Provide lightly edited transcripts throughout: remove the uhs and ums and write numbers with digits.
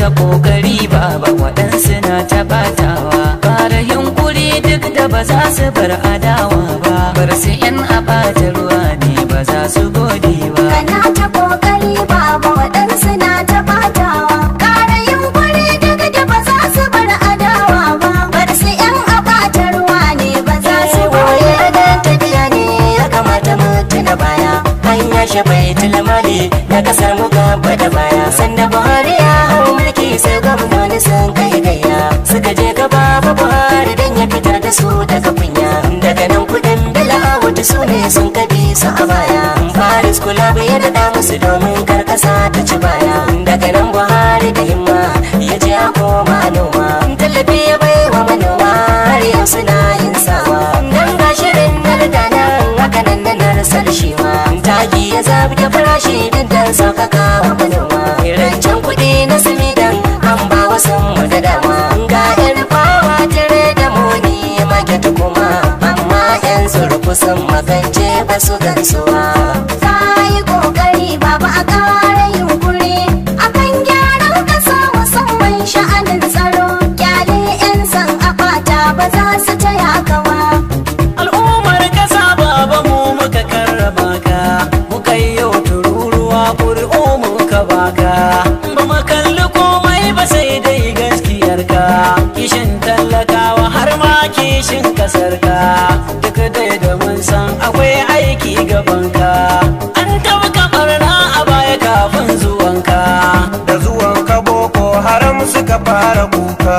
ta kokari baba waɗansu na ta batawa fara yunkuri duk da ba za su bar adawa ba bar su yan abata ruwa ne ba za su gode ba kana ta kokari baba waɗansu na ta batawa ƙara yunkuri duk da ba za su bar adawa ba bar su yan abata ruwa ne ba za su gode ba tafiya ne ya kamata mu tuna baya hanya shi baitul mali na kasar mu gaba da baya sanda Buhari ya hau mulki sai gwamnoni sun kai gayya suka je gaba ba Buhari dan ya fitar da su daga kunya daga nan kudin dala wata su ne sun kabi su a baya Faris kula bai yarda musu domin karkasa ta ci baya daga nan Buhari da himma ya je a koma noma tallafi ya bai wa manoma har yau suna yin sawa dan ga shirin da nan haka nan da narsar shewa taki ya zabi da farashi din dan sauƙaƙa wa manoma rancen kuɗi na samidan an ba wasu mu da dama ga yan fawa tare da moni make tukuma amma yan zurfu sun magance ba su gansuwa ta yi ƙoƙari babu a ƙara yunkuri akan gyaran ƙasa musamman sha'anin tsaro kyale yan san aɓata ba za su taya kawa al'ummar kasa baba mu muka karrama ka muka yi yau tururuwa ƙuri'u muka baka ba mu kalli komai ba sai dai gaskiyar ka kishin tallakawa har ma kishin kasar ka duk dai da mun san akwai aiki gaban ka an tabka barna a baya kafin zuwanka da zuwanka boko haram suka fara kuka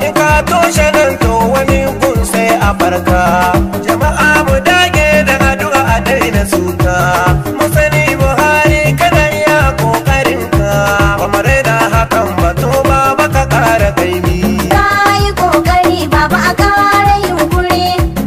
in ka toshe nan to wani gun sai a farka jama'a mu dage da addu'a a daina suka mu sani Buhari kana iya kokarin ka ba mu raina hakan ba to ba baka kara kaimi ta yi ƙoƙari babu a ƙara yunkuri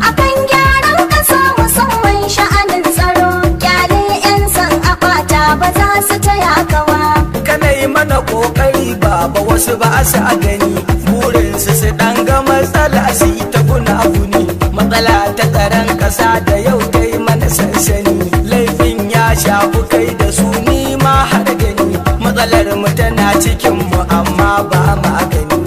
akan gyaran ƙasa musamman sha'anin tsaro kyale yan san aɓata ba za su taya kawa kana yi mana kokari baba wasu ba su a gani burinsu su dan ga matsala su yi ta guna-guni matsala ta tsaron kasa da yau ta yi mana sansani laifin ya shafi kai da su ni ma har gani matsalar mu tana cikin mu amma ba magani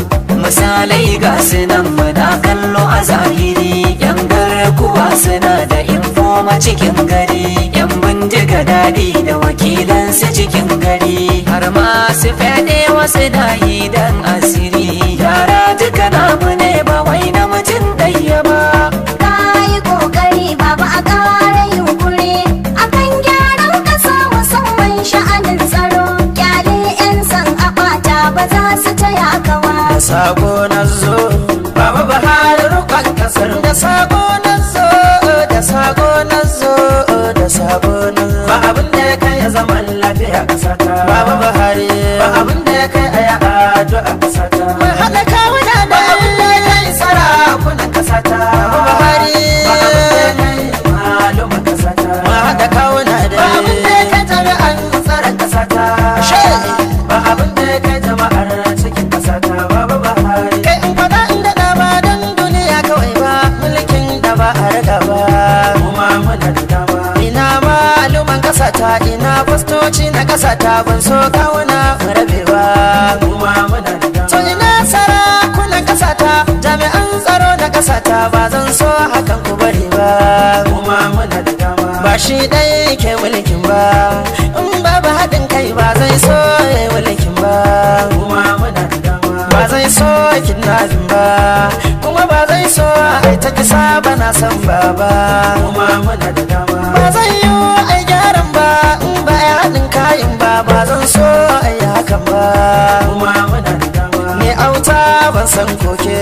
misalai ga su nan muna kallo a zahiri yan garkuwa suna da infoma cikin gari yan bindiga daɗi da wakilansu cikin gari har ma su fyaɗe wasu dayi dan asiri yara duka namu ne ba wai na mutum ɗaya ba ta yi ƙoƙari babu a ƙara yunkuri akan gyaran ƙasa musamman sha'anin tsaro kyale yan san aɓata ba za su taya kawa da sako na zo baba Buhari rukun kasar da sako na zo da sako na zo da sako na zo ba abin da ya kai ya zaman lafiya kasata baba Buhari ba abin da ya kai a ya addu'a kasata mai haɗa kawuna da abin da ya kai sarakunan kasata baba Buhari ba abin da ya kai malumin kasata ma haɗa kawuna da ba abin da ya kai jami'an tsaron kasata ba abin da ya kai jama'ar cikin kasata baba Buhari kai in faɗa in daɗa ba don duniya kawai ba mulkin da ba a raga ba kuma muna da dama ina maluman kasata ina fastoci na kasata ban so kawuna rabe ba kuma muna da dama to ina sarakunan kasata jami'an tsaro na kasata ba zan so hakan ku bari ba kuma muna da dama ba shi ɗaya ke mulkin ba in babu haɗin kai ba zai so ya yi mulkin ba kuma muna da dama ba zai so kidnapping ba kuma ba zai so ai ta kisa ba na san ba kuma muna da dama ba zai yi ai gyaran ba in ba ya haɗin kayan ba zan so ai hakan ba kuma muna da dama ne auta ban san koke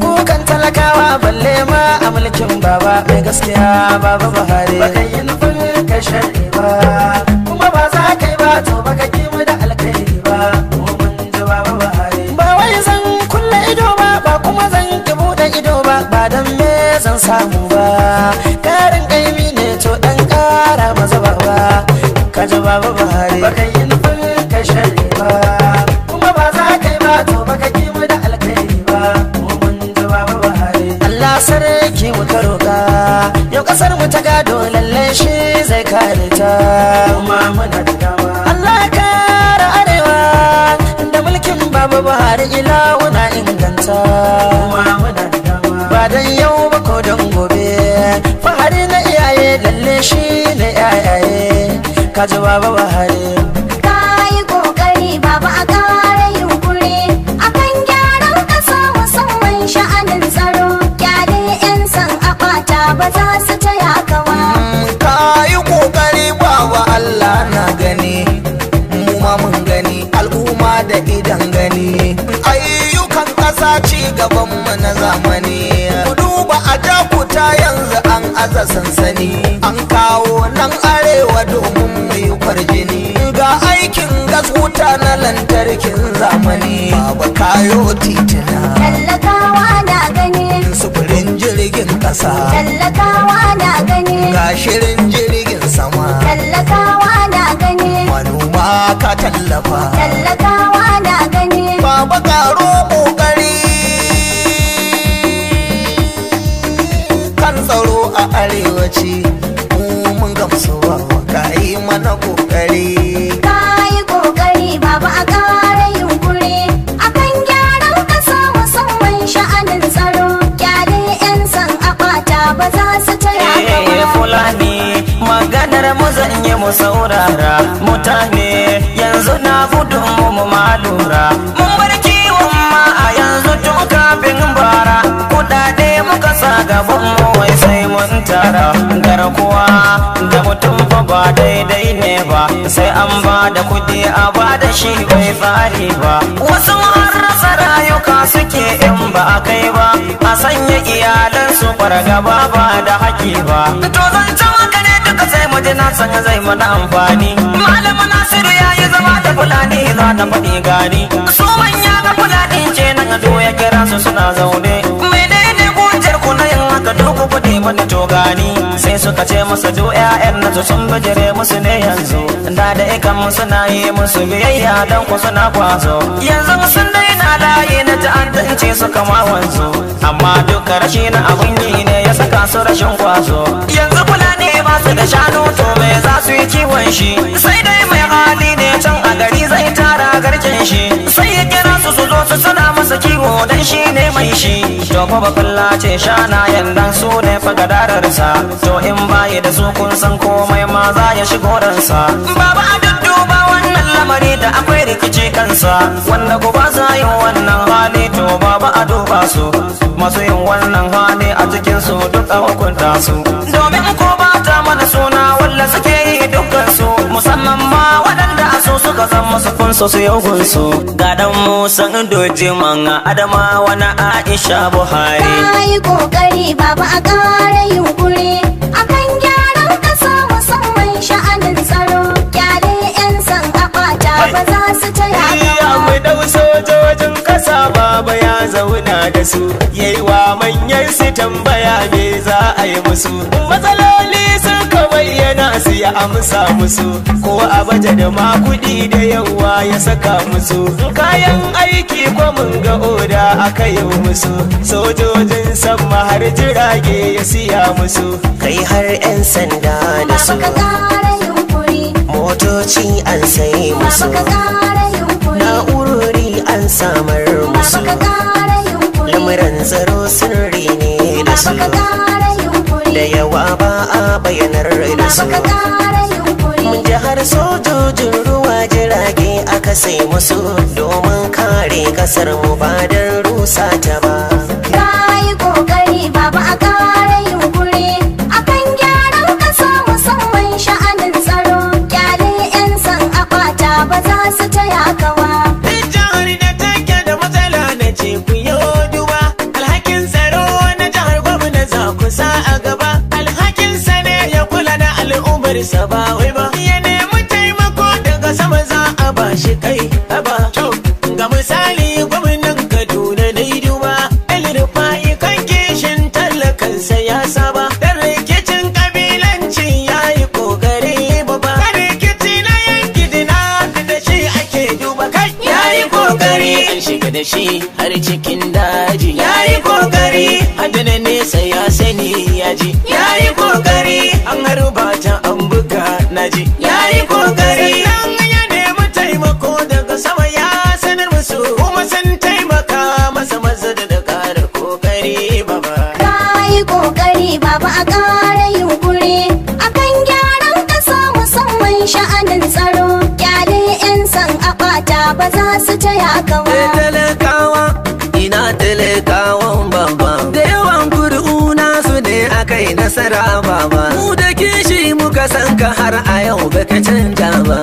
kukan talakawa balle ma a mulkin baba mai gaskiya baba Buhari ba kai yi nufin kai sharri ba kuma ba za ka yi ba to ba ka kimu da alkhairi ba mun ji baba Buhari ba wai zan kulle ido ba kuma zan ki buɗe ido ba dan me zan samu ba karin kaimi ne to dan ƙara maza ba ka ji baba Buhari ba kai yi nufin kai sharri ba kuma ba za ka yi ba to ba ka kimu da alkhairi ba mun ji baba Buhari Allah sarki mu ka roƙa yau kasar mu ta gado lalle shi zai kare ta kuma muna da dama Allah kare arewa da mulkin baba kaji baba Buhari. Kayi kokari baba a ƙara yunkuri akan gyaran ƙasa musamman sha'anin tsaro. Kyale 'yan san aɓata ba za su taya ka ba. Kayi kokari baba Allah na gani, mu ma mun gani al'umma da idan gani. Ayyukan ƙasa ci gaban mu na zamani. Ku duba a Jakuta yanzu an aza sansani, an kawo nan arewa domin mai kwarjini. Ga aikin gas wuta na lantarkin zamani, baba kayo titina. Tallakawa na gani, Sufurin jirgin ƙasa, tallakawa na gani, ga shirin jirgin sama. tallakawa na gani, Manoma ka tallafa, tallakawa na gani. baba karo kokari kan tsaro a arewaci. Mun gamsu baba ka yi mana kokari. Kayi kokari baba a ƙara yunkuri akan gyaran ƙasa musamman sha'anin tsaro. Kyale 'yan san aɓata ba za su taya ka ba. Fulani maganar mu zan yi mu saurara, mutane yanzu na gudun mu ma lura. Mun bar kiwon ma a yanzu tun kafin bara, kudade muka sa gaban mu wai sai mun tara. Garkuwa da mutum fa ba daidai ne ba, sai an ba da kudi a ba da shi bai tsari ba. Wasu har rasa rayuka suke in ba a kai ba, a sanya iyalansu fargaba ba da haƙi ba. To zancen haka ne duka sai mu ji na san zai mana amfani. Malama Nasiru ya yi zama da Fulani za na faɗi gani. Su manya ga Fulani ce nan ado ya kira su suna zaune. Menene hujjar ku na yin haka duk kuɗi mana to gani. Sai suka ce masa do 'ya'yan nasu sun bijire musu ne yanzu. Da ikan musu na yi musu biyayya dan ku suna kwazo. Yanzu sun daina layi na ta'addanci suka ma wanzu. Amma duka rashi na abun yi ne ya saka su rashin kwazo. Yanzu Fulani ba su da shanu to me za su yi kiwon shi. Sai dai mai hali ne can a gari zai tara garken shi. Sai ya kira su su zo su suna masa kiwo dan shi ne mai shi. To fa ba kulla ce shanayen dan su ne fa gadararsa. To in bayi da su kun san komai ma za ya shigo ransa. Baba a dudduba wannan lamari da akwai rikici kansa. Wanda ku ba za yin wannan hali to baba a duba su. Masu yin wannan hali a cikin su duk a hukunta su. Domin ko ba ta mana suna walla suke yi dukkan su, musamman ma waɗanda a so suka san masu kunso su yau gunsu. Ga dan Musan Doji Manga Adamawa na Aisha Buhari. Kayi kokari baba a ƙara yunkuri akan gyaran ƙasa musamman sha'anin tsaro. Kyale 'yan san aɓata ba za su taya ka ba. Mai dau sojojin kasa baba ya zauna da su, yayi wa manyan su tambaya me za a yi musu. Matsaloli suka bayyana su ya amsa musu, ko a baje da ma kuɗi da yawa ya saka musu. Kayan aiki ko mun ga oda aka yi musu, sojojin sama har jirage ya siya musu. Kai har 'yan sanda da su, Baba ka ƙara yunkuri, motoci an sai musu, baba ka ƙara yunkuri, na'urori an samar musu. baba ka ƙara yunkuri, Lamuran tsaro sirri ne da su, baba ka ƙara yunkuri, da yawa ba a bayanar da su. baba ka ƙara yunkuri. Mun ji har sojojin ruwa jirage aka sai musu, domin kare kasar mu ba don rusa ta ba. Kayi kokari baba a ƙara yunkuri akan gyaran ƙasa musamman sha'anin tsaro. Kyale 'yan san aɓata ba za su taya ka ba. Jihar da take da matsala na ce ku yo duba, alhakin tsaro na jihar gwamna za ku sa a gaba. Alhakinsa ne ya kula da al'ummarsa ba wai ba, ya nemi taimako daga sama za a ba shi kai haba. Ga misali gwamnan Kaduna na yi duba, El-Rufai kan kishin talakansa ya saba. Dan rikicin kabilanci ya yi kokari babba, kan rikici na yanki dina da shi ake duba kai. Ya yi kokari an shiga da shi har cikin daji, ya yi kokari hadana nesa ya sani ya ji, ya yi kokari an harba ta an buga na ji, ya yi kokari sannan ya nemi taimako daga sama ya sanar musu, kuma sun taimaka masa maza da ƙara kokari baba. Kayi kokari baba a ƙara yunkuri akan gyaran ƙasa musamman sha'anin ka har a yau baka canja ba.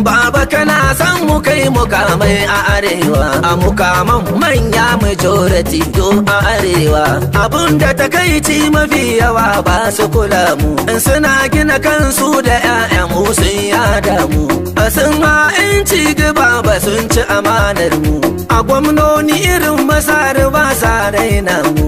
Baba kana san mu kai mukamai a arewa, a mukaman manya majority do a arewa. Abunda takaici mafi yawa ba su kula mu, suna gina kansu da 'ya'yan mu sun yada mu. Sun ha'inci gaba ba sun ci amanar mu, a gwamnoni irin Masar ba sa raina mu.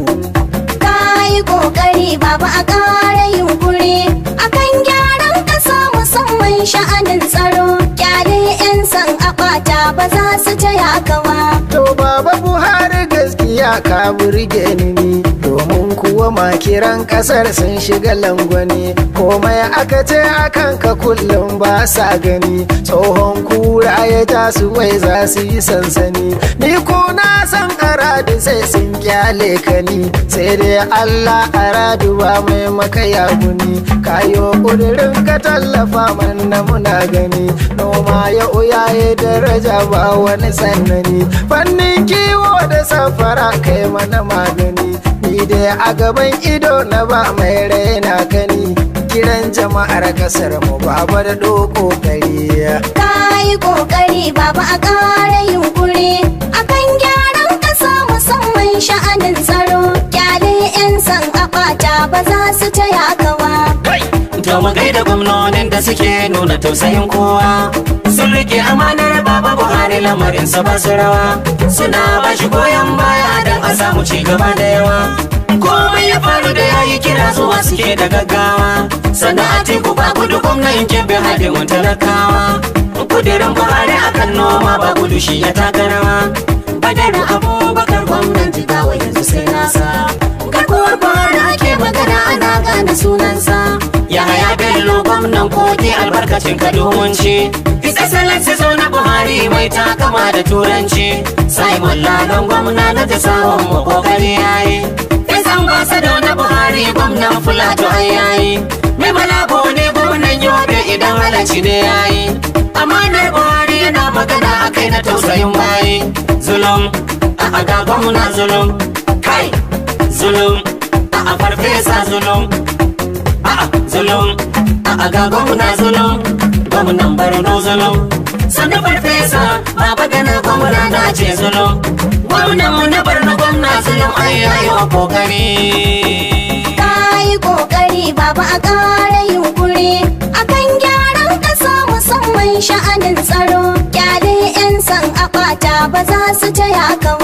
Kayi kokari baba a ƙara yunkuri akan gyaran ƙasa musamman sha'anin tsaro. Kyale 'yan san aɓata ba za su taya ka ba. To baba Buhari gaskiya ka burge ni, domin kuwa makiran kasar sun shiga langwani. Komai aka ce akan ka kullum ba sa gani, tsohon kura ya tasu wai za su yi sansani. Ni ko na san aradu sai sun kyale ka ni, sai dai Allah aradu ba mai maka yaguni. Kayo kudirin ka tallafa mana muna gani, noma ya uyaye daraja ba wani sannani. Fannin kiwo da safara kai mana magani, ni dai a gaban ido na ba mai raina kani. Kiran jama'ar kasar mu baba da doko kari. Kayi kokari baba a ƙara yunkuri akan gyaran ƙasa musamman sha'anin tsaro. Kyale 'yan san aɓata ba za su taya ka ba. To mu gaida gwamnonin da suke nuna tausayin kowa, sun rike amanar baba Buhari lamarin sa ba su rawa, suna ba shi goyon baya don a samu ci gaba da yawa. Komai ya faru da yayi kira zuwa suke da gaggawa, sannan a teku ba gudu gwamnan kebe hadimin talakawa. Kudirin Buhari akan noma ba gudu shi ya taka rawa. Badar Abubakar gwamnan Jigawa yanzu sai nasa, garkuwar Buhari ake magana ana gane sunansa. Yahaya Bello gwamnan Kogi albarkacin kadumunci, His Excellency zo na Buhari mai takama da turanci. Simon Lalon gwamna na Jisawan mu kokari yayi, His Ambassador na Buhari gwamnan Fulato ai yayi, Mai Malabo ne gwamnan Yobe idan halarci ne yayi. Amanar Buhari yana magana akai na tausayin bayi. Zulum a ga gwamna zulum, kai zulum a farfesa zulum, zulum a ga gwamna zulum, gwamnan Borno zulum, sannan farfesa baba gana gwamna na ce zulum, gwamnan mu na Borno gwamna zulum ai yayi wa kokari. Kayi kokari baba a ƙara yunkuri akan gyaran ƙasa musamman sha'anin tsaro. Kyale 'yan san aɓata ba za su taya ka